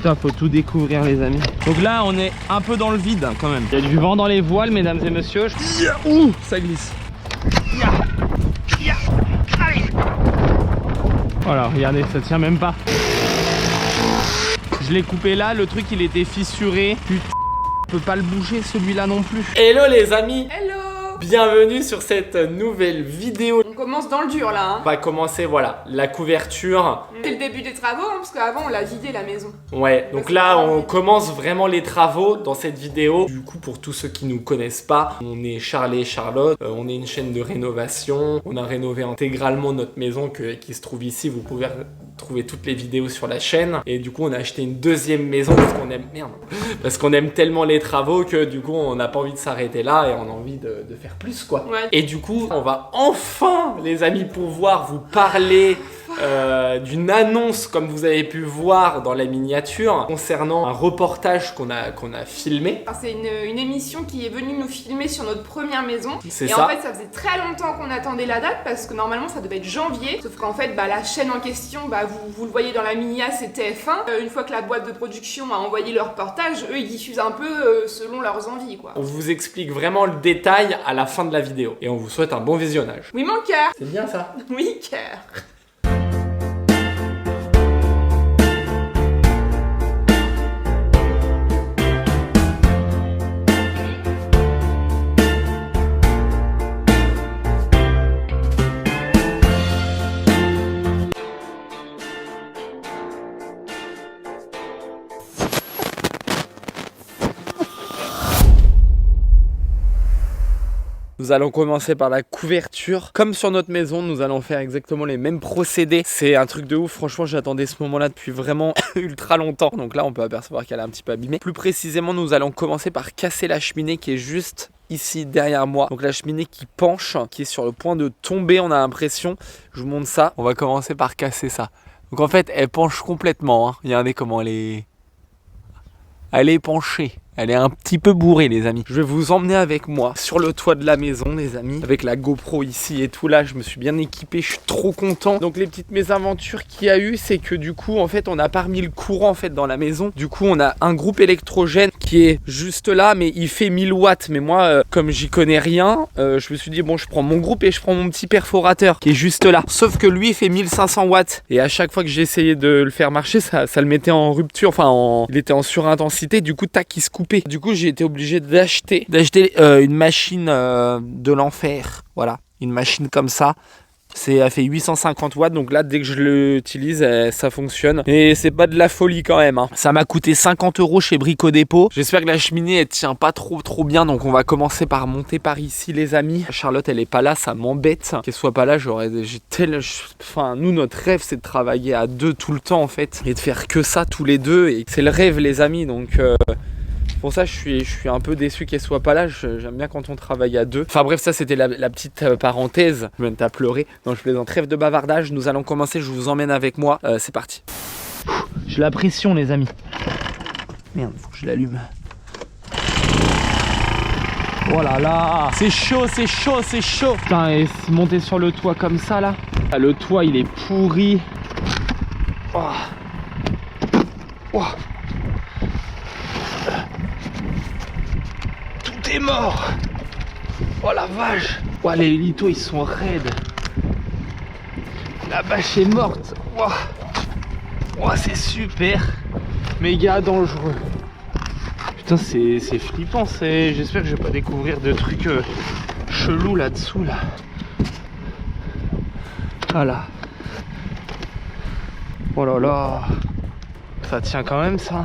Putain, faut tout découvrir les amis. Donc là on est un peu dans le vide quand même. Il y a du vent dans les voiles mesdames et messieurs. Ouh, ça glisse. Voilà, regardez, ça tient même pas. Je l'ai coupé là, le truc il était fissuré. Putain, on peut pas le bouger celui-là non plus. Hello les amis. Hello. Bienvenue sur cette nouvelle vidéo. On commence dans le dur là. On va commencer, voilà, la couverture. C'est le début des travaux hein, parce qu'avant on l'a vidé la maison. Ouais, donc là on commence vraiment les travaux dans cette vidéo. Du coup, pour tous ceux qui nous connaissent pas, on est Charles et Charlotte, on est une chaîne de rénovation. On a rénové intégralement notre maison qui se trouve ici. Vous pouvez trouver toutes les vidéos sur la chaîne. Et du coup on a acheté une deuxième maison parce qu'on aime tellement les travaux que du coup on n'a pas envie de s'arrêter là et on a envie de faire plus quoi. Ouais. Et du coup on va enfin les amis pouvoir vous parler d'une annonce comme vous avez pu voir dans la miniature concernant un reportage qu'on a filmé. C'est une émission qui est venue nous filmer sur notre première maison. C'est et ça. en fait ça faisait très longtemps qu'on attendait la date parce que normalement ça devait être janvier. Sauf qu'en fait la chaîne en question, vous le voyez dans la mini-a, c'est TF1. Une fois que la boîte de production a envoyé leur reportage, eux ils diffusent un peu selon leurs envies quoi. On vous explique vraiment le détail à la fin de la vidéo. Et on vous souhaite un bon visionnage. Oui mon cœur. C'est bien ça. Oui cœur. Nous allons commencer par la couverture. Comme sur notre maison, nous allons faire exactement les mêmes procédés. C'est un truc de ouf, franchement j'attendais ce moment là depuis vraiment ultra longtemps. Donc là on peut apercevoir qu'elle est un petit peu abîmée. Plus précisément nous allons commencer par casser la cheminée qui est juste ici derrière moi. Donc la cheminée qui penche, qui est sur le point de tomber, on a l'impression. Je vous montre ça. On va commencer par casser ça. Donc en fait elle penche complètement hein. Regardez comment elle est penchée. Elle est un petit peu bourrée les amis. Je vais vous emmener avec moi sur le toit de la maison les amis. Avec la GoPro ici et tout là, je me suis bien équipé, je suis trop content. Donc les petites mésaventures qu'il y a eu, c'est que du coup en fait on n'a pas remis le courant en fait dans la maison. Du coup on a un groupe électrogène qui est juste là mais il fait 1000 watts. Mais moi comme j'y connais rien, je me suis dit bon je prends mon groupe et je prends mon petit perforateur qui est juste là. Sauf que lui il fait 1500 watts. Et à chaque fois que j'ai essayé de le faire marcher, ça le mettait en rupture, enfin il était en surintensité. Du coup tac il se coupe. Du coup j'ai été obligé d'acheter une machine de l'enfer. Voilà, une machine comme ça. Elle fait 850 watts, donc là dès que je l'utilise ça fonctionne. Et c'est pas de la folie quand même hein. Ça m'a coûté 50 € chez Brico Dépôt. J'espère que la cheminée elle tient pas trop bien. Donc on va commencer par monter par ici les amis. Charlotte elle est pas là, ça m'embête qu'elle soit pas là. Nous notre rêve c'est de travailler à deux tout le temps en fait. Et de faire que ça tous les deux. Et c'est le rêve les amis donc... Pour ça, je suis un peu déçu qu'elle soit pas là. J'aime bien quand on travaille à deux. Enfin bref, ça c'était la petite parenthèse. Je viens de pleurer. Non, je plaisante. Trêve de bavardage. Nous allons commencer. Je vous emmène avec moi. C'est parti. J'ai la pression les amis. Merde, faut que je l'allume. Oh là là, c'est chaud, c'est chaud, c'est chaud. Putain, et monter sur le toit comme ça là. Le toit il est pourri. Oh. Oh. Tout est mort. Oh la vache. Oh, les litos ils sont raides. La vache est morte. Oh. Oh, c'est super. Méga dangereux. Putain c'est flippant. J'espère que je vais pas découvrir de trucs chelous là-dessous là. Voilà. Oh là là. Ça tient quand même ça.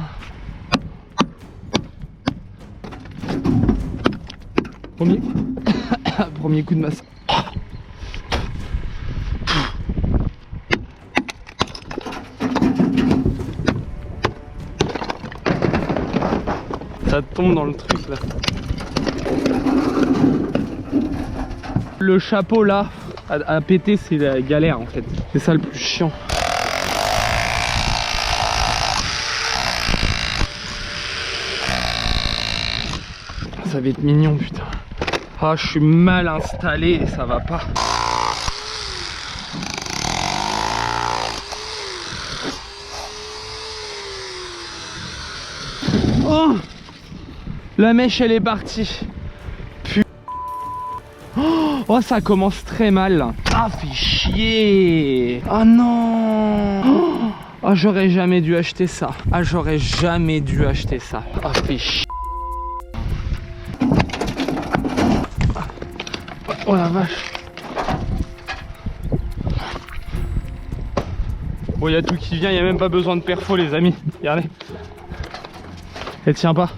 Premier coup de masse. Ça tombe dans le truc là. Le chapeau là à péter c'est la galère en fait. C'est ça le plus chiant. Ça va être mignon putain. Ah je suis mal installé et ça va pas. Oh, la mèche elle est partie. Oh, ça commence très mal. Ah, fait chier. Oh non. Oh, j'aurais jamais dû acheter ça. Ah, j'aurais jamais dû acheter ça. Ah, fait chier. Oh la vache. Bon, il y a tout qui vient, il n'y a même pas besoin de perfo, les amis. Regardez. Elle tient pas.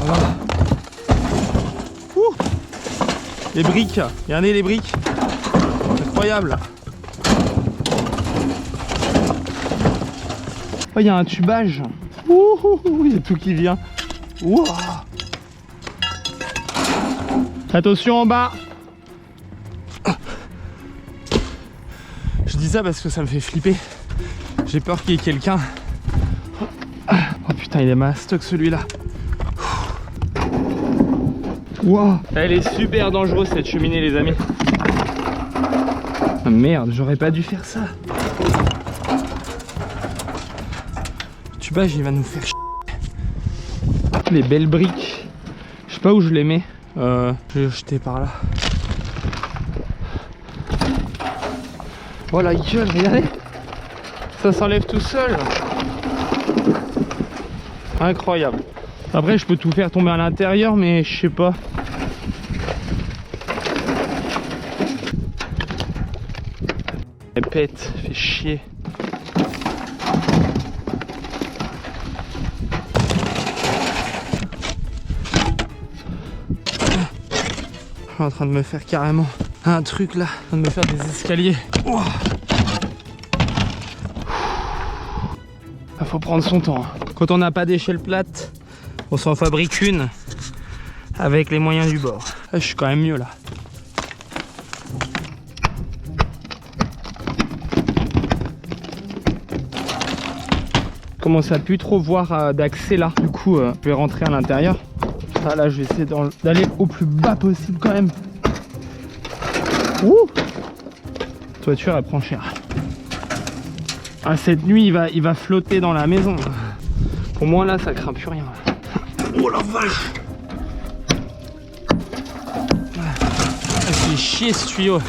Voilà. Ouh. Les briques, regardez les briques. Incroyable. Oh, il y a un tubage. Ouh, il y a tout qui vient. Ouh. Attention en bas. Je dis ça parce que ça me fait flipper. J'ai peur qu'il y ait quelqu'un. Oh putain, il est mastoc celui-là. Wow. Elle est super dangereuse cette cheminée, les amis. Ah merde, j'aurais pas dû faire ça. Le tubage il va nous faire chier. Les belles briques. Je sais pas où je les mets. Je vais les jeter par là. Oh la gueule, regardez. Ça s'enlève tout seul. Incroyable. Après je peux tout faire tomber à l'intérieur, mais je sais pas. Elle pète, fait chier. Je suis en train de me faire carrément un truc là, en train de me faire des escaliers. Oh. Faut prendre son temps. Quand on n'a pas d'échelle plate, on s'en fabrique une avec les moyens du bord. Je suis quand même mieux là. Je commence à plus trop voir d'accès là. Du coup, je vais rentrer à l'intérieur. Ah, là, je vais essayer d'aller au plus bas possible quand même. Ouh! La toiture, elle prend cher. Ah, cette nuit, il va flotter dans la maison. Pour moi, là, ça craint plus rien. Oh la vache! Ça fait chier ce tuyau.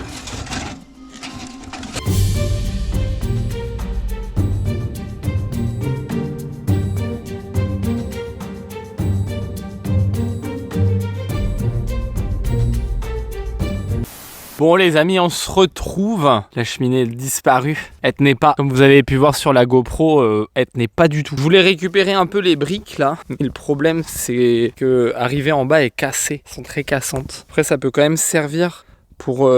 Bon les amis, on se retrouve. La cheminée est disparue. Elle tenait pas. Comme vous avez pu voir sur la GoPro, elle tenait pas du tout. Je voulais récupérer un peu les briques là. Mais le problème c'est que arriver en bas est cassée. Elles sont très cassantes. Après ça peut quand même servir pour...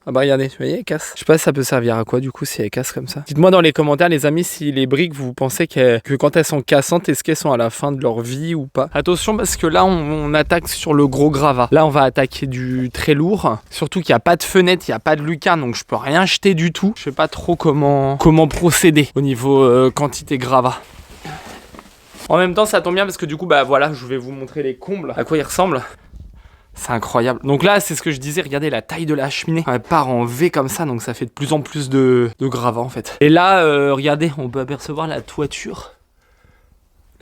Ah bah regardez, vous voyez, elle casse. Je sais pas si ça peut servir à quoi du coup si elle casse comme ça. Dites-moi dans les commentaires les amis si les briques vous pensez que quand elles sont cassantes, est-ce qu'elles sont à la fin de leur vie ou pas. Attention parce que là on attaque sur le gros gravat. Là on va attaquer du très lourd. Surtout qu'il n'y a pas de fenêtre, il n'y a pas de lucarne donc je peux rien jeter du tout. Je sais pas trop comment procéder au niveau quantité gravat. En même temps ça tombe bien parce que du coup bah voilà je vais vous montrer les combles, à quoi ils ressemblent. C'est incroyable. Donc là, c'est ce que je disais, regardez la taille de la cheminée. Elle part en V comme ça, donc ça fait de plus en plus de gravats en fait. Et là, regardez, on peut apercevoir la toiture.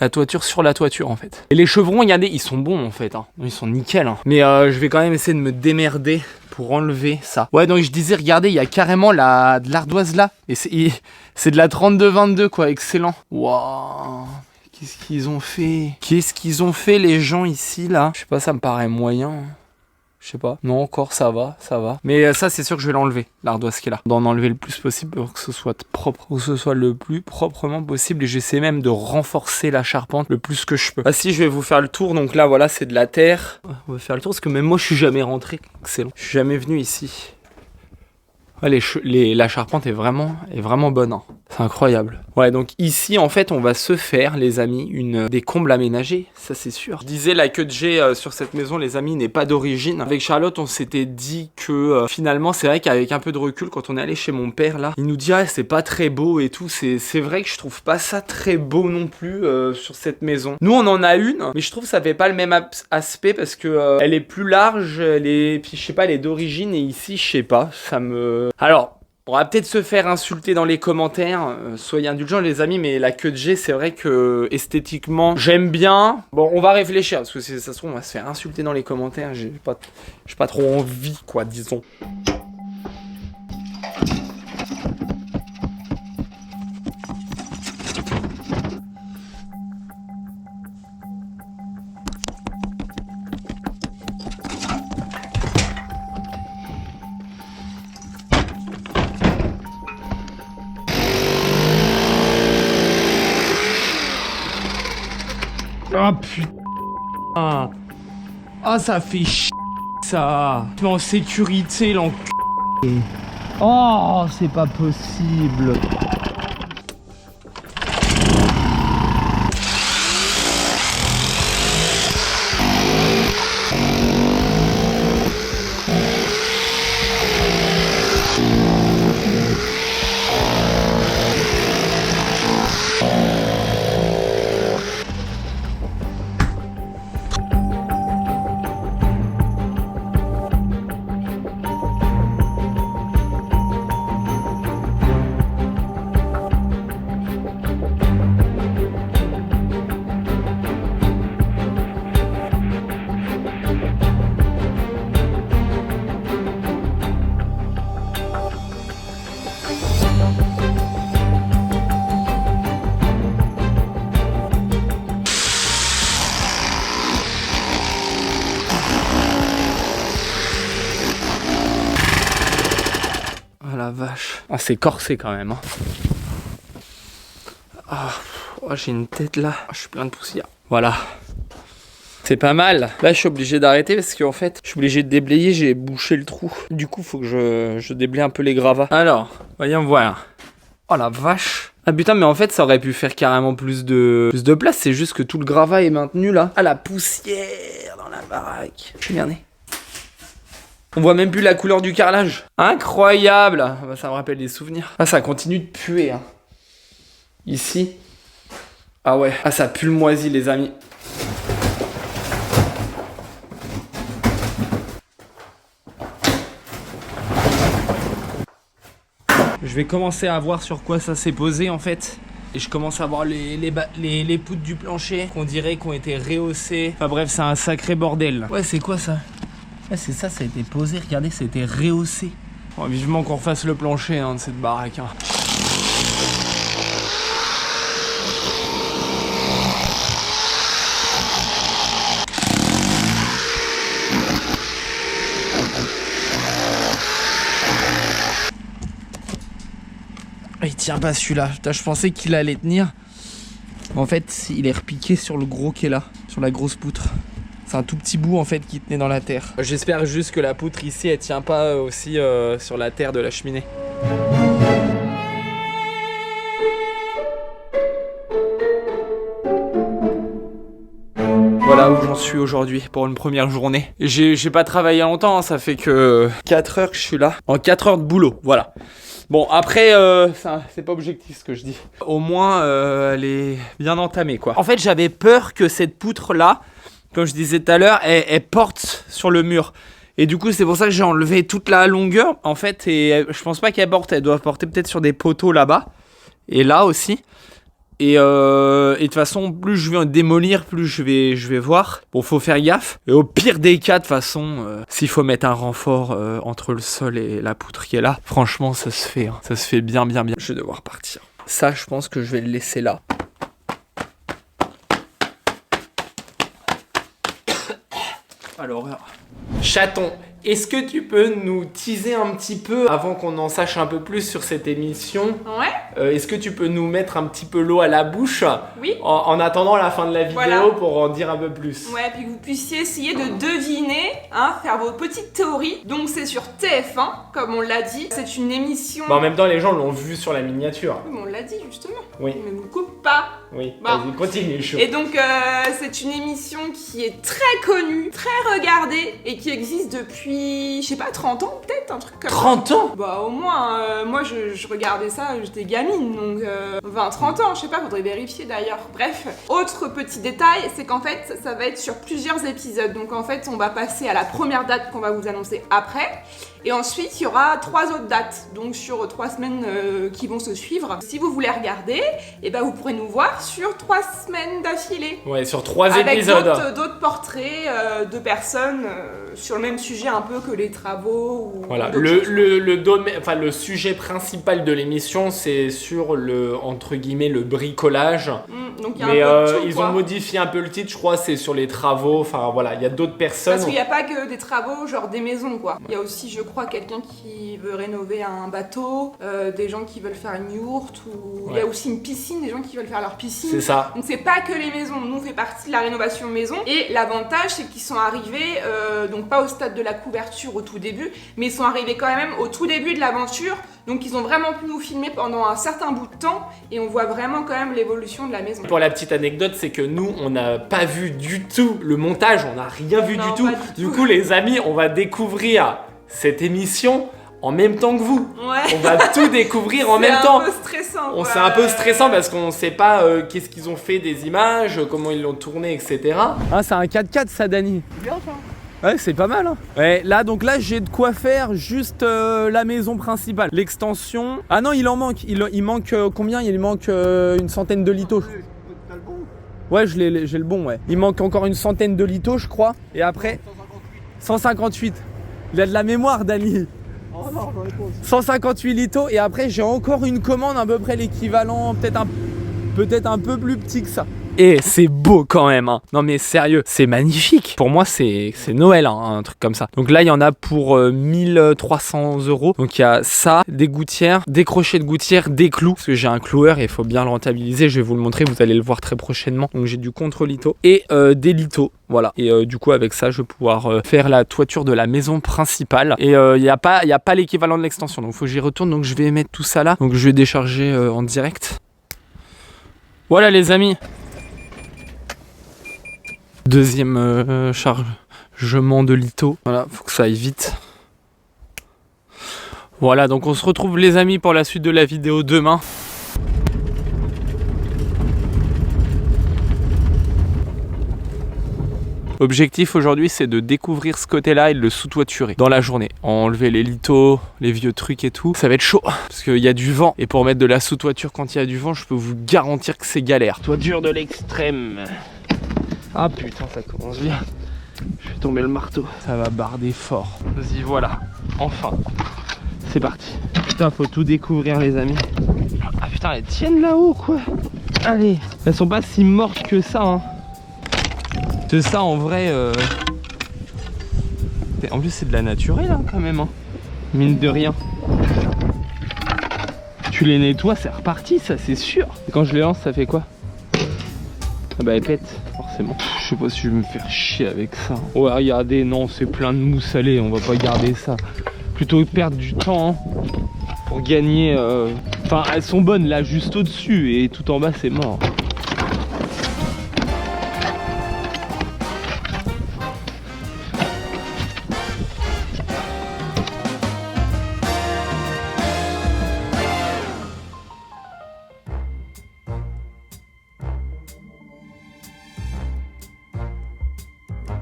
La toiture sur la toiture en fait. Et les chevrons, regardez, ils sont bons en fait. Hein. Ils sont nickel. Hein. Mais je vais quand même essayer de me démerder pour enlever ça. Ouais, donc je disais, regardez, il y a carrément de l'ardoise là. Et c'est de la 32-22 quoi, excellent. Waouh. Qu'est-ce qu'ils ont fait? Qu'est-ce qu'ils ont fait les gens ici là? Je sais pas, ça me paraît moyen. Je sais pas. Non, encore ça va, ça va. Mais ça c'est sûr que je vais l'enlever, l'ardoise qui est là. D'en enlever le plus possible pour que ce soit propre. Pour que ce soit le plus proprement possible. Et j'essaie même de renforcer la charpente le plus que je peux. Ah si, je vais vous faire le tour. Donc là voilà, c'est de la terre. On va faire le tour parce que même moi je suis jamais rentré. Excellent. Je suis jamais venu ici. Ouais, la charpente est vraiment bonne. Hein. C'est incroyable. Ouais, donc ici, en fait, on va se faire, les amis, des combles aménagés. Ça, c'est sûr. Je disais, la queue de G sur cette maison, les amis, n'est pas d'origine. Avec Charlotte, on s'était dit que finalement, c'est vrai qu'avec un peu de recul, quand on est allé chez mon père, là, il nous dit, ah, c'est pas très beau et tout. C'est vrai que je trouve pas ça très beau non plus sur cette maison. Nous, on en a une, mais je trouve que ça fait pas le même aspect parce que elle est plus large, puis je sais pas, elle est d'origine et ici, je sais pas, ça me Alors, on va peut-être se faire insulter dans les commentaires, soyez indulgents les amis, mais la queue de G, c'est vrai que esthétiquement, j'aime bien. Bon, on va réfléchir, parce que si ça se trouve, on va se faire insulter dans les commentaires, j'ai pas trop envie, quoi, disons. Oh putain. Ah ça fait ça. Tu es en sécurité l'enculé. Oh c'est pas possible. La vache. Ah, c'est corsé quand même. Hein. Ah, oh, j'ai une tête là. Je suis plein de poussière. Voilà. C'est pas mal. Là, je suis obligé d'arrêter parce qu'en fait, je suis obligé de déblayer. J'ai bouché le trou. Du coup, faut que je déblaye un peu les gravats. Alors, voyons voir. Oh la vache. Ah putain, mais en fait, ça aurait pu faire carrément plus de place. C'est juste que tout le gravat est maintenu là. Ah, la poussière dans la baraque. Je suis merné. On voit même plus la couleur du carrelage. Incroyable. Ça me rappelle des souvenirs. Ah, ça continue de puer. Hein. Ici. Ah ouais. Ah, ça pue le moisi, les amis. Je vais commencer à voir sur quoi ça s'est posé, en fait. Et je commence à voir les poutres du plancher qu'on dirait qu'on été rehaussées. Enfin bref, c'est un sacré bordel. Ouais, c'est quoi ça ? Ah, c'est ça, ça a été posé, regardez, ça a été rehaussé. Oh, vivement qu'on refasse le plancher hein, de cette baraque. Hein. Ah, il tient pas celui-là. Je pensais qu'il allait tenir. En fait, il est repiqué sur le gros qui est là, sur la grosse poutre. C'est un tout petit bout en fait qui tenait dans la terre. J'espère juste que la poutre ici elle tient pas aussi sur la terre de la cheminée. Voilà où j'en suis aujourd'hui pour une première journée. J'ai pas travaillé longtemps, hein, ça fait que 4 heures que je suis là. En 4 heures de boulot, voilà. Bon après, c'est pas objectif ce que je dis. Au moins elle est bien entamée quoi. En fait j'avais peur que cette poutre là, comme je disais tout à l'heure, elle porte sur le mur. Et du coup, c'est pour ça que j'ai enlevé toute la longueur, en fait. Et je pense pas qu'elle porte. Elle doit porter peut-être sur des poteaux là-bas. Et là aussi. Et de toute façon, plus je vais démolir, plus je vais voir. Bon, faut faire gaffe. Et au pire des cas, de toute façon, s'il faut mettre un renfort entre le sol et la poutre qui est là, franchement, ça se fait. Hein. Ça se fait bien. Je vais devoir partir. Ça, je pense que je vais le laisser là. Alors, chaton, est-ce que tu peux nous teaser un petit peu avant qu'on en sache un peu plus sur cette émission? Ouais. Est-ce que tu peux nous mettre un petit peu l'eau à la bouche? Oui. En attendant la fin de la vidéo voilà. Pour en dire un peu plus. Ouais, puis que vous puissiez essayer de deviner, hein, faire vos petites théories. Donc c'est sur TF1, comme on l'a dit. C'est une émission... Bah, en même temps, les gens l'ont vu sur la miniature. Oui, mais on l'a dit justement. Oui. Mais vous coupe pas. Oui, bon. Vas-y, continue, chaud. Et donc c'est une émission qui est très connue, très regardée et qui existe depuis, je sais pas, 30 ans peut-être, un truc comme 30 ans? Bah au moins, moi je regardais ça, j'étais gamine, donc 20-30 ans, je sais pas, faudrait vérifier d'ailleurs. Bref, autre petit détail, c'est qu'en fait ça va être sur plusieurs épisodes, donc en fait on va passer à la première date qu'on va vous annoncer après. Et ensuite, il y aura 3 autres dates, donc sur 3 semaines qui vont se suivre. Si vous voulez regarder, et ben vous pourrez nous voir sur 3 semaines d'affilée. Ouais, sur 3 avec épisodes. Avec d'autres portraits de personnes sur le même sujet un peu que les travaux. Ou voilà, le sujet principal de l'émission, c'est sur le, entre guillemets, le bricolage. Donc y a mais un peu de tout, ils quoi. ont modifié un peu le titre, je crois, c'est sur les travaux. Enfin voilà, il y a d'autres personnes. Parce qu'il n'y a pas que des travaux, genre des maisons, quoi. Il y a aussi, je crois, quelqu'un qui veut rénover un bateau, des gens qui veulent faire une yourte, ou il y a aussi une piscine, des gens qui veulent faire leur piscine. C'est ça. Donc c'est pas que les maisons, nous on fait partie de la rénovation maison. Et l'avantage, c'est qu'ils sont arrivés, donc pas au stade de la couverture au tout début, mais ils sont arrivés quand même au tout début de l'aventure. Donc ils ont vraiment pu nous filmer pendant un certain bout de temps et on voit vraiment quand même l'évolution de la maison. Pour la petite anecdote, c'est que nous, on n'a pas vu du tout le montage, on n'a rien vu du tout. Du coup, les amis, on va découvrir cette émission en même temps que vous. Ouais. On va tout découvrir en même temps. C'est un peu stressant. C'est un peu stressant parce qu'on sait pas qu'est-ce qu'ils ont fait des images, comment ils l'ont tourné, etc. Ah, c'est un 4x4 ça, Dani. Bien ça. Ouais, c'est pas mal, hein. Ouais, là, donc là, j'ai de quoi faire juste la maison principale. L'extension. Ah non, il en manque. Il manque combien? Il manque une centaine de litos. Ouais, j'ai le bon, ouais. Il manque encore une centaine de litos, je crois. Et après, 158. Il a de la mémoire, Dani. Oh non, j'en ai pas aussi. 158 litos. Et après, j'ai encore une commande à peu près l'équivalent, peut-être un peu plus petit que ça. Et c'est beau quand même, hein. Non mais sérieux, c'est magnifique. Pour moi, c'est Noël, hein, un truc comme ça. Donc là, il y en a pour 1300 €. Donc il y a ça, des gouttières, des crochets de gouttières, des clous. Parce que j'ai un cloueur et il faut bien le rentabiliser. Je vais vous le montrer, vous allez le voir très prochainement. Donc j'ai du contre-lito et des litos. Voilà. Et du coup, avec ça, je vais pouvoir faire la toiture de la maison principale. Et il n'y a pas l'équivalent de l'extension. Donc il faut que j'y retourne. Donc je vais mettre tout ça là. Donc je vais décharger en direct. Voilà les amis. Deuxième chargement de lito. Voilà, faut que ça aille vite. Voilà, donc on se retrouve les amis pour la suite de la vidéo demain. Objectif aujourd'hui, c'est de découvrir ce côté-là et de le sous-toiturer dans la journée. Enlever les litos, les vieux trucs et tout. Ça va être chaud parce qu'il y a du vent. Et pour mettre de la sous-toiture quand il y a du vent, je peux vous garantir que c'est galère. Toiture de l'extrême. Ah putain, ça commence bien. Je vais tomber le marteau. Ça va barder fort. Vas-y, voilà. Enfin. C'est parti. Putain, faut tout découvrir les amis. Ah putain, elles tiennent là-haut quoi. Allez. Elles sont pas si mortes que ça, hein. C'est ça en vrai. En plus, c'est de la naturelle hein, quand même, hein. Mine de rien. Tu les nettoies, c'est reparti, ça c'est sûr. Et quand je les lance, ça fait quoi? Ah bah elle pète, forcément. Je sais pas si je vais me faire chier avec ça. Ouais, regardez, non, c'est plein de mousse salée, on va pas garder ça. Plutôt perdre du temps hein, pour gagner. Enfin, elles sont bonnes là, juste au-dessus, et tout en bas, c'est mort.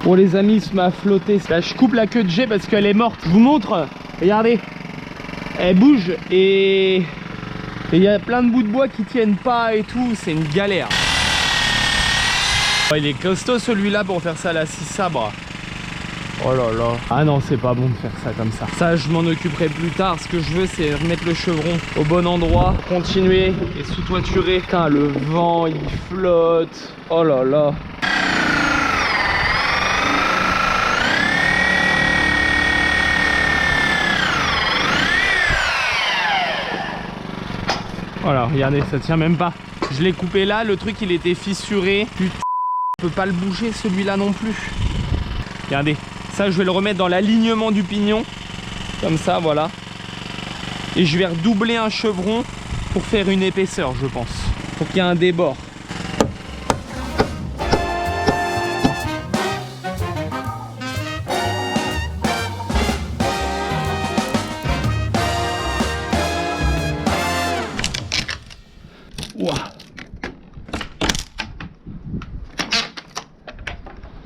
Bon les amis, il se met à flotter. Là je coupe la queue de G parce qu'elle est morte. Je vous montre, regardez. Elle bouge et il y a plein de bouts de bois qui tiennent pas et tout. C'est une galère. Oh, il est costaud celui-là pour faire ça à la scie sabre. Oh là là. Ah non, c'est pas bon de faire ça comme ça. Ça je m'en occuperai plus tard. Ce que je veux c'est remettre le chevron au bon endroit. Continuer et sous-toiturer. Putain, le vent il flotte. Oh là là. Voilà, regardez, ça tient même pas. Je l'ai coupé là, le truc il était fissuré. Putain, je peux pas le bouger celui-là non plus. Regardez, ça je vais le remettre dans l'alignement du pignon. Comme ça, voilà. Et je vais redoubler un chevron pour faire une épaisseur, je pense. Pour qu'il y ait un débord.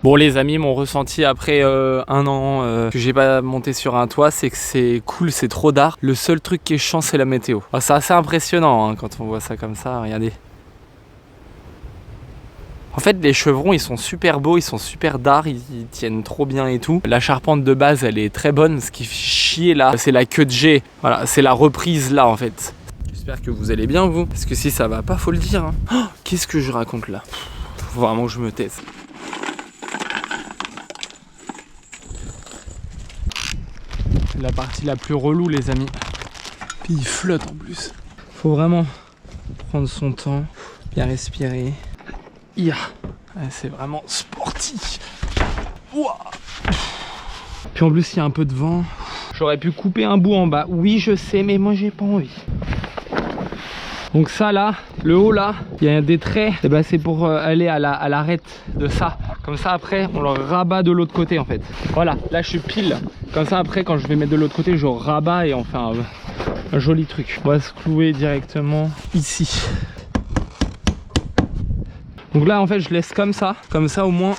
Bon les amis, mon ressenti après un an que j'ai pas monté sur un toit, c'est que c'est cool, c'est trop d'art. Le seul truc qui est chiant, c'est la météo. Ah, c'est assez impressionnant hein, quand on voit ça comme ça, regardez. En fait, les chevrons, ils sont super beaux, ils sont super d'art, ils tiennent trop bien et tout. La charpente de base, elle est très bonne. Ce qui fait chier là, c'est la queue de G. Voilà, c'est la reprise là en fait. J'espère que vous allez bien vous, parce que si ça va pas, faut le dire. Hein. Oh, qu'est-ce que je raconte là? Faut vraiment que je me taise. C'est la partie la plus relou les amis. Puis il flotte en plus. Faut vraiment prendre son temps, bien respirer. Yeah. C'est vraiment sportif. Ouah. Puis en plus il y a un peu de vent. J'aurais pu couper un bout en bas. Oui je sais mais moi j'ai pas envie. Donc ça là, le haut là, il y a des traits. Et ben c'est pour aller à l'arête de ça. Comme ça après on le rabat de l'autre côté en fait. Voilà, là je suis pile. Comme ça après quand je vais mettre de l'autre côté je rabats et on fait un joli truc. On va se clouer directement ici. Donc là en fait je laisse comme ça au moins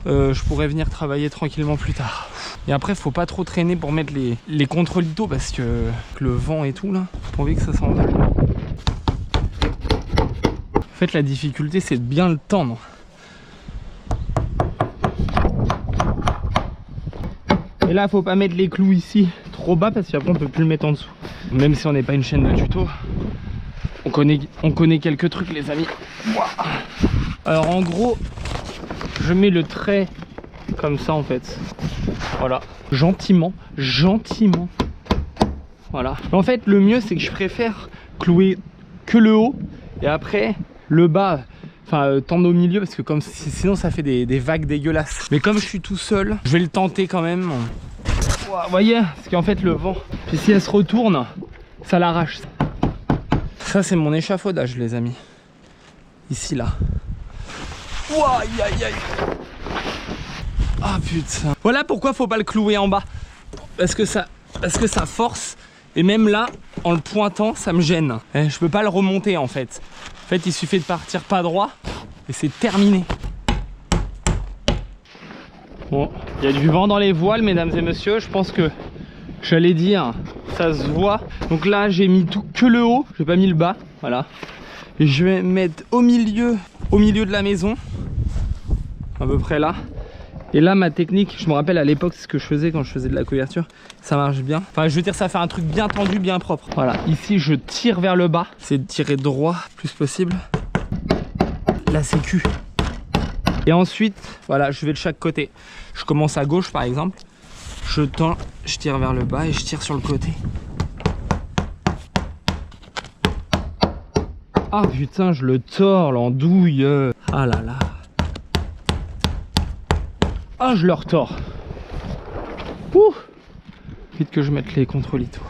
je pourrais venir travailler tranquillement plus tard. Et après faut pas trop traîner pour mettre les contre-lithos parce que le vent et tout là, pas envie que ça s'envole. En fait la difficulté c'est de bien le tendre. Et là faut pas mettre les clous ici trop bas parce qu'après on peut plus le mettre en dessous. Même si on n'est pas une chaîne de tuto. On connaît quelques trucs les amis. Alors en gros, je mets le trait comme ça en fait. Voilà, gentiment. Voilà. Mais en fait le mieux c'est que je préfère clouer que le haut et après le bas, enfin tendre au milieu parce que comme sinon ça fait des vagues dégueulasses. Mais comme je suis tout seul, je vais le tenter quand même. Vous voyez, parce qu'en fait le vent, puis si elle se retourne, ça l'arrache. Ça c'est mon échafaudage les amis. Ici là. Ouah, aïe aïe aïe. Ah putain. Voilà pourquoi faut pas le clouer en bas. Parce que ça force. Et même là, en le pointant, ça me gêne. Je peux pas le remonter en fait. En fait, il suffit de partir pas droit et c'est terminé. Bon, il y a du vent dans les voiles mesdames et messieurs. Je pense que j'allais dire, ça se voit. Donc là j'ai mis tout que le haut, j'ai pas mis le bas. Voilà. Et je vais mettre au milieu de la maison. À peu près là. Et là ma technique, je me rappelle à l'époque ce que je faisais quand je faisais de la couverture. Ça marche bien. Enfin je veux dire ça fait un truc bien tendu, bien propre. Voilà, ici je tire vers le bas. C'est de tirer droit le plus possible. La sécu. Et ensuite, voilà, je vais de chaque côté. Je commence à gauche par exemple. Je tends, je tire vers le bas et je tire sur le côté. Ah putain, je le tords, l'andouille. Ah là là. Ah, je le retors. Ouh. Vite que je mette les contre-lithos.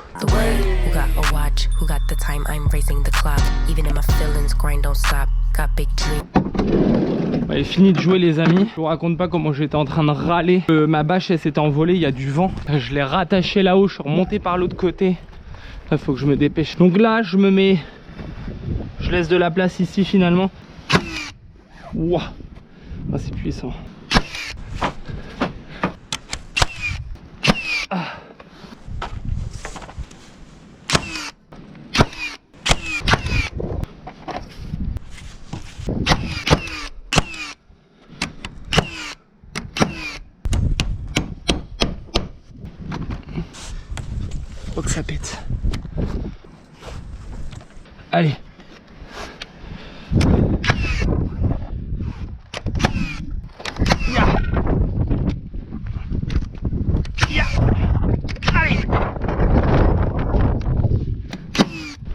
Allez, fini de jouer les amis. Je vous raconte pas comment j'étais en train de râler. Ma bâche elle s'était envolée, il y a du vent. Je l'ai rattaché là-haut, je suis remonté par l'autre côté. Là faut que je me dépêche. Donc là je me mets... Je laisse de la place ici finalement. Wouah. Ah, c'est puissant. Ah. Faut que ça pète. Allez.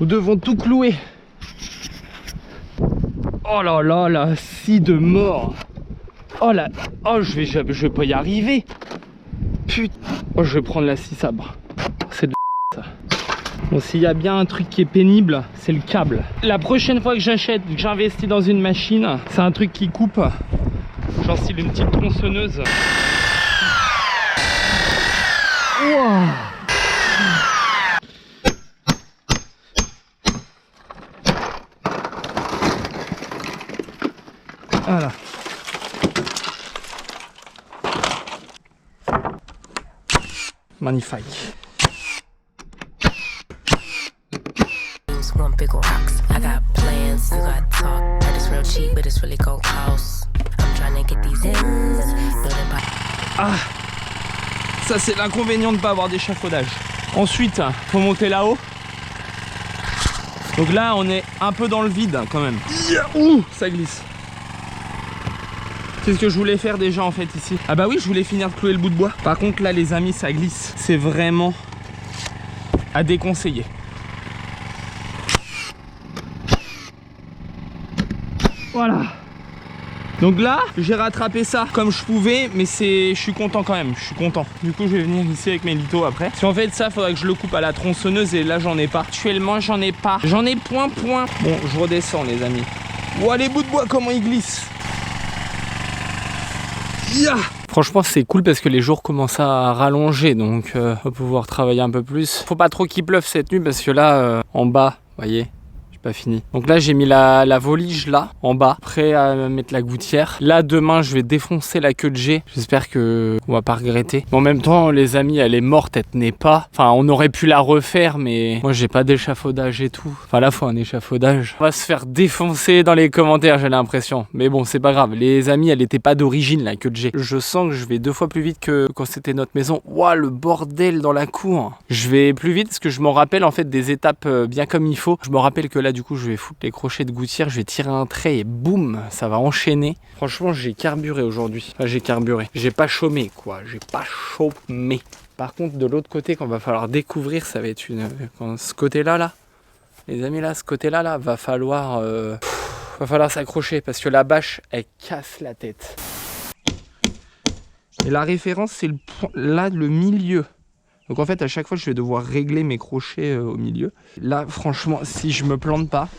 Nous devons tout clouer. Oh là là, la scie de mort. Oh là, oh je vais pas y arriver. Putain, oh, je vais prendre la scie sabre. C'est de ça. Bon, s'il y a bien un truc qui est pénible, c'est le câble. La prochaine fois que j'achète, que j'investis dans une machine, c'est un truc qui coupe. Genre style une petite tronçonneuse. Wow. Voilà. Magnifique. One big ol' rocks. I got plans, you got talk. Heard it's real cheap, but it's really gon' cost. I'm tryna get these ends. Building by. Ah, ça c'est l'inconvénient de ne pas avoir d'échafaudage. Ensuite, faut monter là-haut. Donc là, on est un peu dans le vide quand même. Ouh, ça glisse. C'est ce que je voulais faire déjà en fait ici. Ah bah oui, je voulais finir de clouer le bout de bois. Par contre là, les amis, ça glisse. C'est vraiment à déconseiller. Voilà. Donc là, j'ai rattrapé ça comme je pouvais, mais je suis content quand même, je suis content. Du coup, je vais venir ici avec mes litos après. Si en fait ça, faudrait que je le coupe à la tronçonneuse et là, j'en ai pas. Actuellement, j'en ai pas. J'en ai point. Bon, je redescends les amis. Ouah, les bouts de bois, comment ils glissent. Yeah. Franchement, c'est cool parce que les jours commencent à rallonger, donc on va pouvoir travailler un peu plus. Faut pas trop qu'il pleuve cette nuit parce que là, en bas, vous voyez, pas fini. Donc là j'ai mis la volige là en bas, prêt à mettre la gouttière. Là demain je vais défoncer la queue de G. J'espère que on va pas regretter. Mais en même temps les amis, elle est morte, elle tenait pas. Enfin on aurait pu la refaire mais moi j'ai pas d'échafaudage et tout. Enfin là faut un échafaudage. On va se faire défoncer dans les commentaires j'ai l'impression. Mais bon c'est pas grave. Les amis elle était pas d'origine la queue de G. Je sens que je vais 2 fois plus vite que quand c'était notre maison. Ouah le bordel dans la cour. Je vais plus vite parce que je m'en rappelle en fait des étapes bien comme il faut. Je me rappelle que là du coup je vais foutre les crochets de gouttière, je vais tirer un trait et boum, ça va enchaîner. Franchement j'ai carburé aujourd'hui. Enfin, j'ai carburé. J'ai pas chômé quoi, j'ai pas chômé. Par contre de l'autre côté qu'on va falloir découvrir, ça va être ce côté là, les amis là, ce côté là, va falloir s'accrocher parce que la bâche elle casse la tête. Et la référence c'est le milieu. Donc en fait à chaque fois je vais devoir régler mes crochets au milieu. Là franchement si je me plante pas,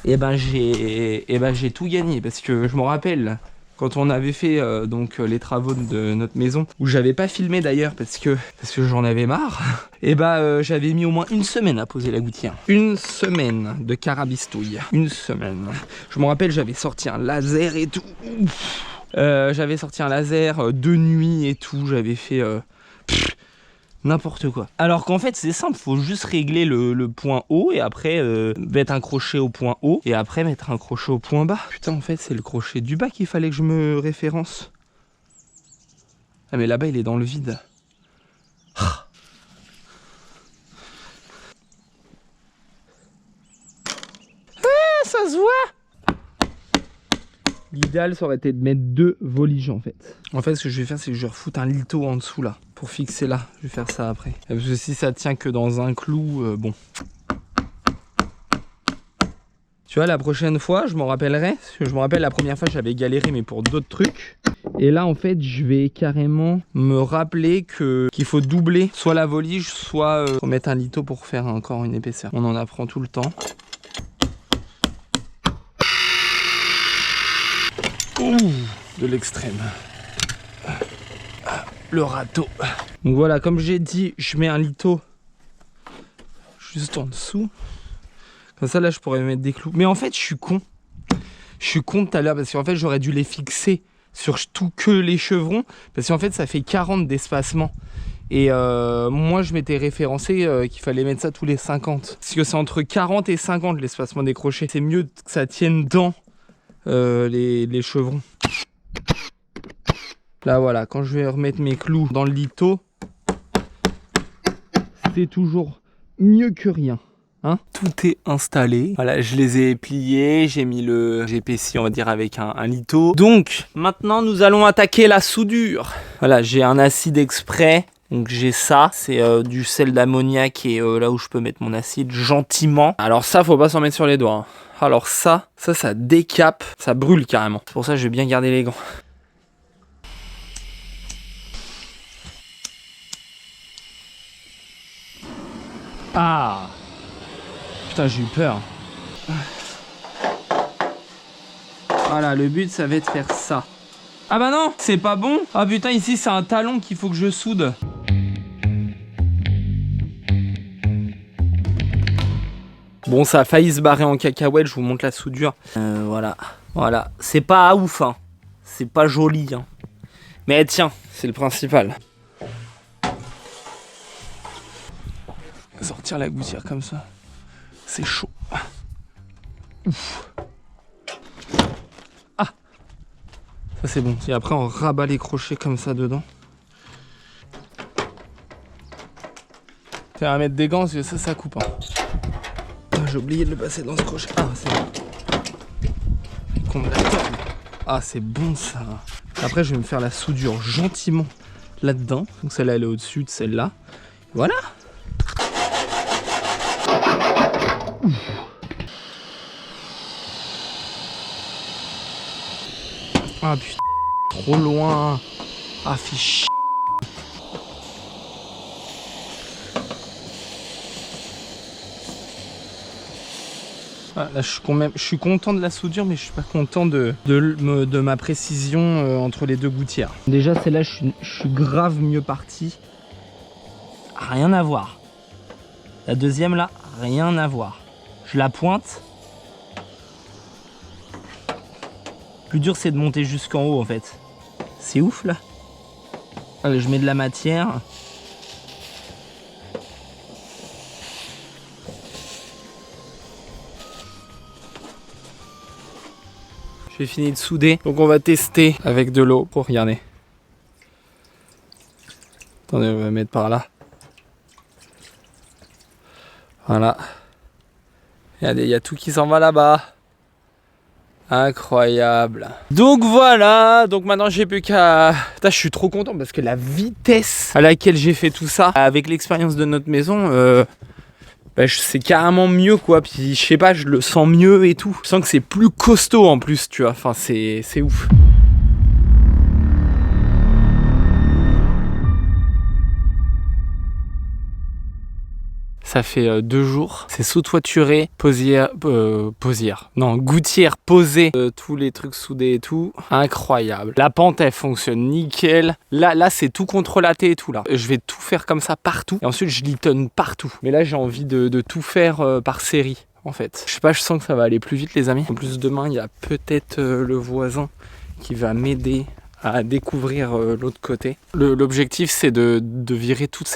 j'ai tout gagné. Parce que je me rappelle quand on avait fait donc les travaux de notre maison, où j'avais pas filmé d'ailleurs parce que j'en avais marre, j'avais mis au moins 1 semaine à poser la gouttière. 1 semaine de carabistouille. 1 semaine. Je me rappelle j'avais sorti un laser et tout. J'avais sorti un laser de nuit et tout, j'avais fait... n'importe quoi. Alors qu'en fait c'est simple, faut juste régler le point haut et après mettre un crochet au point haut et après mettre un crochet au point bas. Putain en fait c'est le crochet du bas qu'il fallait que je me référence. Ah mais là-bas il est dans le vide. Ah. Ah, ça se voit. L'idéal ça aurait été de mettre 2 voliges en fait. En fait ce que je vais faire c'est que je vais refoutre un lito en dessous là. Pour fixer là, je vais faire ça après. Parce que si ça tient que dans un clou, bon. Tu vois la prochaine fois je m'en rappellerai. Parce que je me rappelle la première fois j'avais galéré mais pour d'autres trucs. Et là en fait je vais carrément me rappeler qu'il faut doubler soit la volige, soit faut mettre un lito pour faire encore une épaisseur. On en apprend tout le temps. Ouh, de l'extrême. Le râteau. Donc voilà, comme j'ai dit, je mets un lito juste en dessous. Comme ça, là, je pourrais mettre des clous. Mais en fait, je suis con. Je suis con tout à l'heure parce qu'en fait, j'aurais dû les fixer sur tout que les chevrons. Parce qu'en fait, ça fait 40 d'espacement. Et moi, je m'étais référencé qu'il fallait mettre ça tous les 50. Parce que c'est entre 40 et 50 l'espacement des crochets. C'est mieux que ça tienne dans les chevrons. Là voilà, quand je vais remettre mes clous dans le lito, c'est toujours mieux que rien. Hein, tout est installé. Voilà, je les ai pliés, j'ai épaissi on va dire avec un lito. Donc maintenant nous allons attaquer la soudure. Voilà, j'ai un acide exprès. Donc j'ai ça, c'est du sel d'ammoniac et là où je peux mettre mon acide gentiment. Alors ça, faut pas s'en mettre sur les doigts. Hein. Alors ça décape, ça brûle carrément. C'est pour ça que je vais bien garder les gants. Ah! Putain, j'ai eu peur. Voilà, le but, ça va être de faire ça. Ah bah non, c'est pas bon. Ah putain, ici, c'est un talon qu'il faut que je soude. Bon, ça a failli se barrer en cacahuète, je vous montre la soudure. Voilà, voilà. C'est pas ouf, hein. C'est pas joli, hein. Mais tiens, c'est le principal. Sortir la gouttière comme ça, c'est chaud. Ouf. Ah, ça c'est bon. Et après on rabat les crochets comme ça dedans. On va mettre des gants parce que ça coupe. Hein. Ah, j'ai oublié de le passer dans ce crochet. Ah, c'est bon. Ah, c'est bon ça. Après je vais me faire la soudure gentiment là-dedans. Donc celle-là elle est au-dessus de celle-là. Voilà. Ah putain, trop loin. Ah fiche. Ah, là, je suis content de la soudure, mais je suis pas content de ma précision entre les deux gouttières. Déjà celle-là, je suis grave mieux parti. Rien à voir. La deuxième là, rien à voir. Je la pointe. Le plus dur c'est de monter jusqu'en haut en fait. C'est ouf là. Allez, je mets de la matière. J'ai fini de souder, donc on va tester avec de l'eau pour regarder. Attendez, on va mettre par là. Voilà. Regardez, il y a tout qui s'en va là-bas. Incroyable. Donc voilà, donc maintenant j'ai plus qu'à... Je suis trop content parce que la vitesse à laquelle j'ai fait tout ça, avec l'expérience de notre maison, c'est carrément mieux quoi. Puis je sais pas, je le sens mieux et tout. Je sens que c'est plus costaud en plus, tu vois. Enfin, c'est ouf. Ça fait 2 jours. C'est sous-toituré, gouttière posée, tous les trucs soudés et tout. Incroyable. La pente, elle fonctionne nickel. Là c'est tout contrelaté et tout là. Je vais tout faire comme ça partout. Et ensuite, je litonne partout. Mais là, j'ai envie de tout faire par série, en fait. Je sais pas, je sens que ça va aller plus vite, les amis. En plus, demain, il y a peut-être le voisin qui va m'aider à découvrir l'autre côté. L'objectif, c'est de virer toutes ces...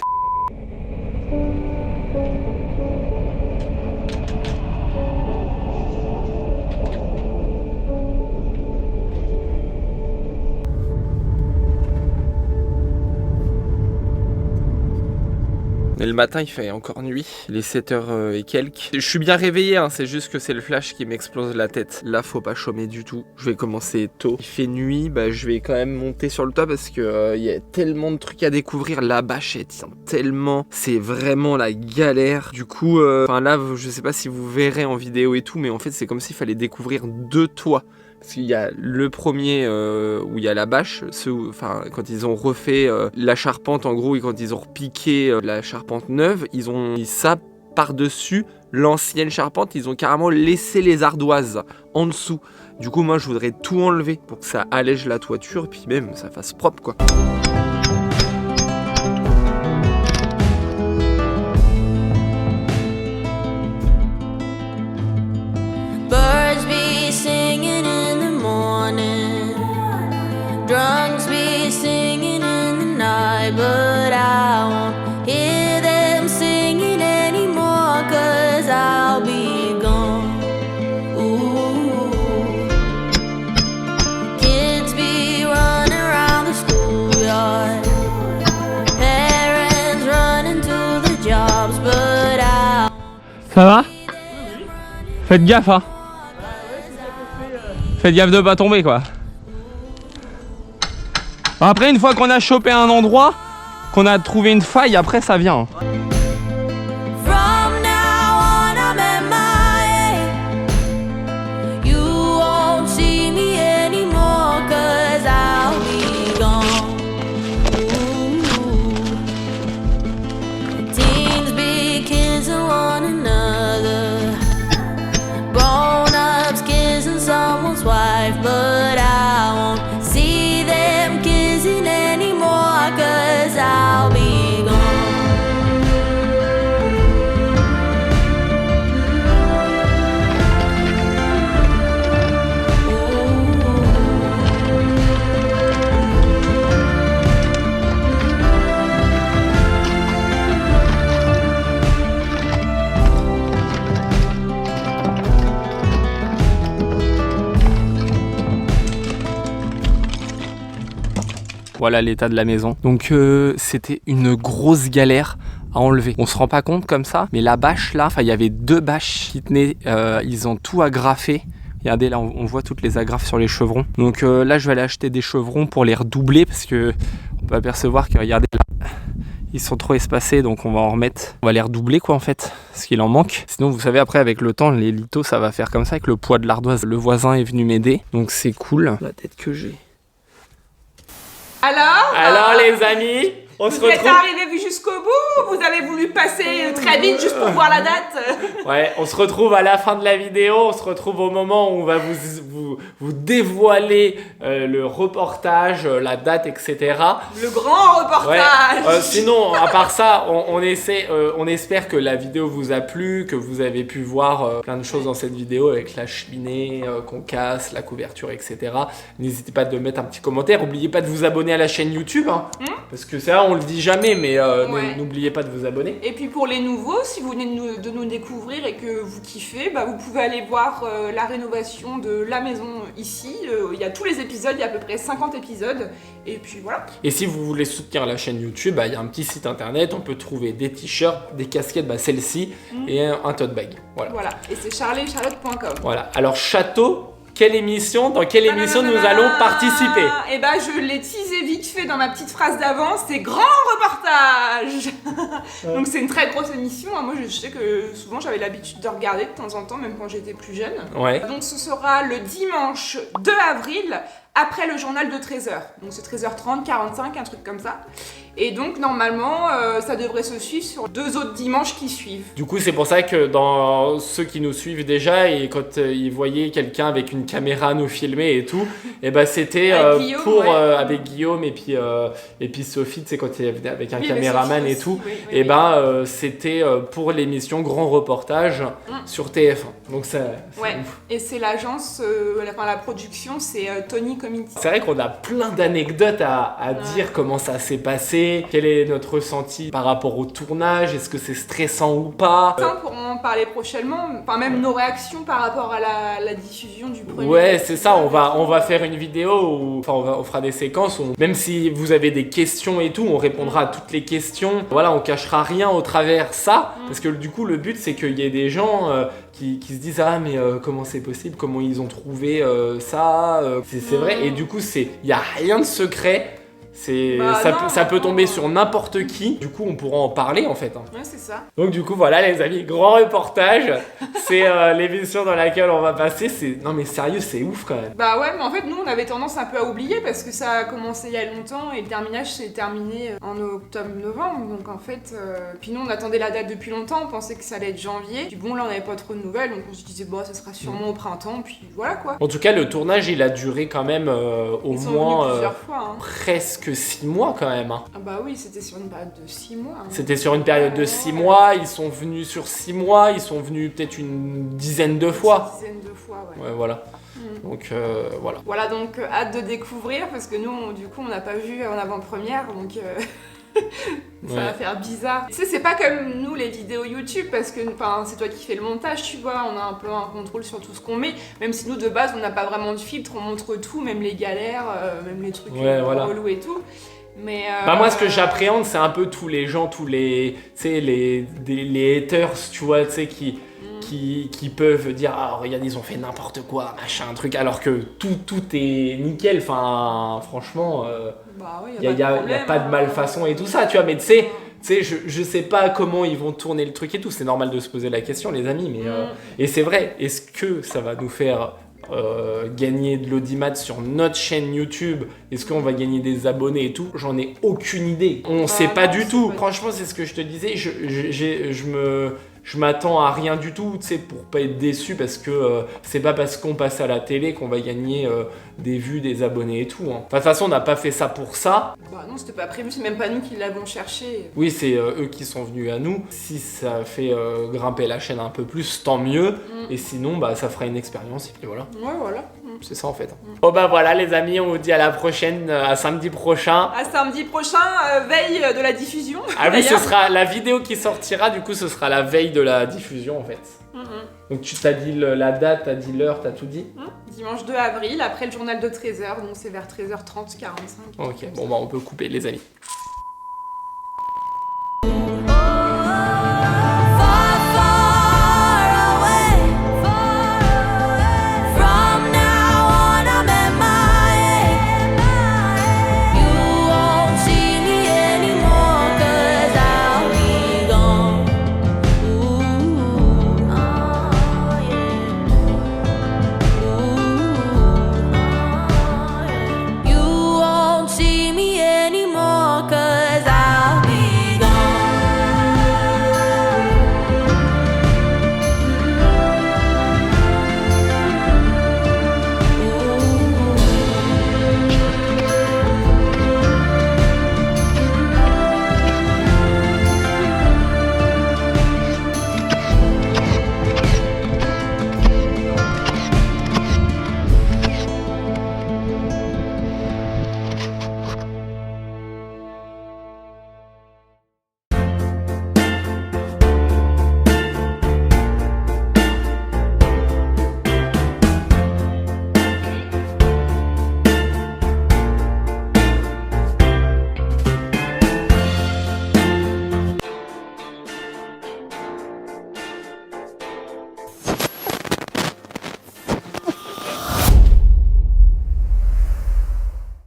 Et le matin, il fait encore nuit, il est 7h et quelques. Je suis bien réveillé, hein, c'est juste que c'est le flash qui m'explose la tête. Là, faut pas chômer du tout. Je vais commencer tôt. Il fait nuit, je vais quand même monter sur le toit parce que y a tellement de trucs à découvrir. La bâche, elle tient tellement. C'est vraiment la galère. Du coup, là, je sais pas si vous verrez en vidéo et tout, mais en fait, c'est comme s'il fallait découvrir 2 toits. Parce qu'il y a le premier où il y a la bâche, quand ils ont refait la charpente en gros et quand ils ont repiqué la charpente neuve, ils ont mis ça par-dessus l'ancienne charpente, ils ont carrément laissé les ardoises en dessous. Du coup moi je voudrais tout enlever pour que ça allège la toiture et puis même ça fasse propre quoi. Drunks be singing in the night, but I won't hear them singing anymore, 'cause I'll be gone. Ooh. Kids be running around the schoolyard, parents running to the jobs, but I... Ça va? Faites gaffe hein. Faites gaffe de pas tomber quoi. Après, une fois qu'on a chopé un endroit, qu'on a trouvé une faille, après ça vient. Voilà l'état de la maison. Donc c'était une grosse galère à enlever. On se rend pas compte comme ça, mais la bâche là, il y avait 2 bâches qui tenaient, ils ont tout agrafé. Regardez là, on voit toutes les agrafes sur les chevrons. Donc là, je vais aller acheter des chevrons pour les redoubler parce que on peut apercevoir que regardez là, ils sont trop espacés, donc on va en remettre. On va les redoubler quoi en fait, parce qu'il en manque. Sinon, vous savez, après avec le temps, les litos, ça va faire comme ça avec le poids de l'ardoise. Le voisin est venu m'aider, donc c'est cool. La tête que j'ai. Alors les amis, on se vous êtes retrouve. arrivés jusqu'au bout, vous avez voulu passer très vite juste pour voir la date. Ouais, on se retrouve à la fin de la vidéo, on se retrouve au moment où on va vous dévoiler le reportage, la date, etc. Le grand reportage. Ouais. Sinon, à part ça, on espère que la vidéo vous a plu, que vous avez pu voir plein de choses dans cette vidéo avec la cheminée qu'on casse, la couverture, etc. N'hésitez pas de mettre un petit commentaire. N'oubliez pas de vous abonner à la chaîne YouTube, hein, parce que ça, on le dit jamais, mais n'oubliez pas de vous abonner. Et puis pour les nouveaux, si vous venez de nous découvrir et que vous kiffez, bah vous pouvez aller voir la rénovation de la maison ici. Il y a tous les épisodes, il y a à peu près 50 épisodes. Et puis voilà. Et si vous voulez soutenir la chaîne YouTube, bah, il y a un petit site internet, on peut trouver des t-shirts, des casquettes, bah, celle-ci, et un tote bag. Voilà. Et c'est charlieetcharlotte.com. Voilà. Alors Château, dans quelle émission nous allons participer? Et bah je l'ai teasé vite fait dans ma petite phrase d'avant, c'est grand reportage. Donc c'est une très grosse émission, moi je sais que souvent j'avais l'habitude de regarder de temps en temps, même quand j'étais plus jeune. Ouais. Donc ce sera le dimanche 2 avril, après le journal de 13h. Donc c'est 13h30, 45, un truc comme ça. Et donc normalement ça devrait se suivre sur 2 autres dimanches qui suivent. Du coup c'est pour ça que dans ceux qui nous suivent déjà, et quand ils voyaient quelqu'un avec une caméra nous filmer et tout, et bah c'était avec Guillaume et puis Sophie, tu sais, quand il venait avec un caméraman et tout, et c'était pour l'émission Grand Reportage sur TF1. Donc ça c'est ouf. Et c'est l'agence, la production, c'est Tony Committee. C'est vrai qu'on a plein d'anecdotes à dire, comment ça s'est passé, quel est notre ressenti par rapport au tournage, est-ce que c'est stressant ou pas. Ça, on pourra en parler prochainement, enfin même nos réactions par rapport à la diffusion du premier. Ouais, c'est ça, on va faire une vidéo où on fera des séquences où, même si vous avez des questions et tout, on répondra à toutes les questions. Voilà, on cachera rien au travers ça, parce que du coup le but c'est qu'il y ait des gens qui se disent ah mais comment c'est possible, comment ils ont trouvé ça, c'est vrai, et du coup il y a rien de secret. Ça peut tomber sur n'importe qui, du coup on pourra en parler en fait. Ouais, c'est ça. Donc du coup voilà les amis, grand reportage, c'est l'émission dans laquelle on va passer, non mais sérieux c'est ouf quand même. Bah ouais, mais en fait nous on avait tendance un peu à oublier parce que ça a commencé il y a longtemps et le terminage s'est terminé en octobre-novembre, donc en fait, puis nous on attendait la date depuis longtemps, on pensait que ça allait être janvier, puis bon là on avait pas trop de nouvelles, donc on se disait bon ça sera sûrement au printemps, puis voilà quoi. En tout cas le tournage il a duré quand même au moins plusieurs fois, presque 6 mois quand même. Ah bah oui, c'était sur une période de 6 mois. C'était sur une période de 6 mois, ils sont venus sur 6 mois, ils sont venus peut-être une dizaine de fois. Une dizaine de fois, ouais. Ouais, voilà. Donc voilà. Voilà, donc hâte de découvrir parce que nous, du coup, on n'a pas vu en avant-première, donc ça va faire bizarre. Tu sais, c'est pas comme nous les vidéos YouTube parce que c'est toi qui fais le montage, tu vois, on a un peu un contrôle sur tout ce qu'on met, même si nous de base on n'a pas vraiment de filtre, on montre tout, même les galères, même les trucs relous et tout. Mais moi ce que j'appréhende c'est un peu tous les gens, les haters, tu vois, tu sais, qui peuvent dire ah regarde ils ont fait n'importe quoi, machin, un truc, alors que tout est nickel, enfin franchement il y a pas de malfaçon et tout ça, tu vois, mais tu sais je sais pas comment ils vont tourner le truc et tout, c'est normal de se poser la question les amis, mais et c'est vrai, est-ce que ça va nous faire gagner de l'audimat sur notre chaîne YouTube, est-ce qu'on va gagner des abonnés et tout, j'en ai aucune idée, on sait pas du tout. Franchement c'est ce que je te disais, je m'attends à rien du tout, tu sais, pour pas être déçu, parce que c'est pas parce qu'on passe à la télé qu'on va gagner des vues, des abonnés et tout. Hein. Enfin, de toute façon, on n'a pas fait ça pour ça. Bah non, c'était pas prévu, c'est même pas nous qui l'avons cherché. Oui, c'est eux qui sont venus à nous. Si ça fait grimper la chaîne un peu plus, tant mieux. Et sinon, bah ça fera une expérience et puis voilà. Ouais, voilà. C'est ça en fait. Bon bah voilà les amis, on vous dit à la prochaine, à samedi prochain. À samedi prochain, veille de la diffusion. Ah oui, ce sera la vidéo qui sortira, du coup ce sera la veille de la diffusion en fait. Donc tu t'as dit la date, t'as dit l'heure, t'as tout dit? Dimanche 2 avril, après le journal de 13h, donc c'est vers 13h30, 45. Ok, bon bah on peut couper les amis.